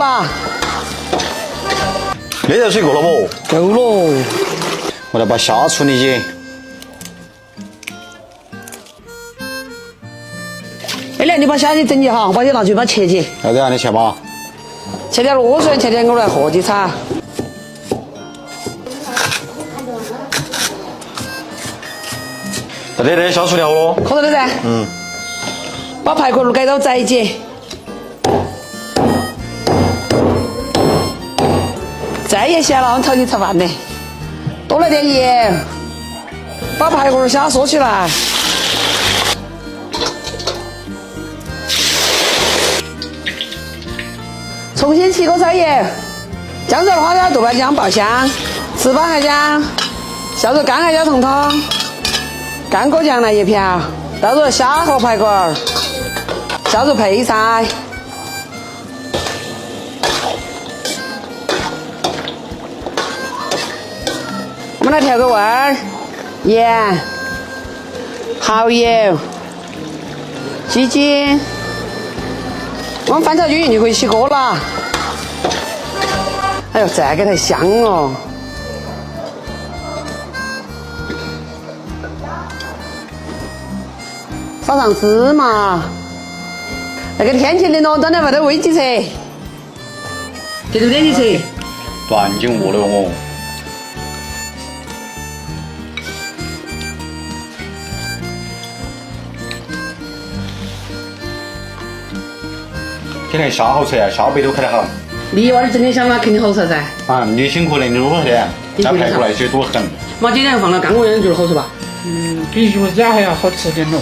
吧，那热水够了不？够了。我来把虾处理起。二两，你把虾你整起哈，我把你拿去把切起，要这样的切嘛？切点螺笋，切点我来和起炒。这里的虾处理好了。可到了噻。把排骨改到窄节，再也咸了，炒起吃饭的。多来点盐，把排骨虾嗦起来。重新起锅烧油，姜丝花椒豆瓣酱爆香，石板海椒，下入干海椒葱汤，干果酱来一瓢，倒入虾和排骨，下入配菜。我们来调个味儿，盐、蚝油、鸡精。我们翻炒均匀就可以起锅了。哎呦，这个太香了！撒上芝麻。那个天气冷了，端在外头煨几吃。这都点几吃？断筋卧流哦。今天虾好吃啊，虾背都开得好。你娃儿整天想嘛，肯定好吃噻。啊，你辛苦了，你多少钱？加排骨那些多狠。妈，今天放了干锅样，你觉得好吃吧？比鱼夹还要好吃点咯。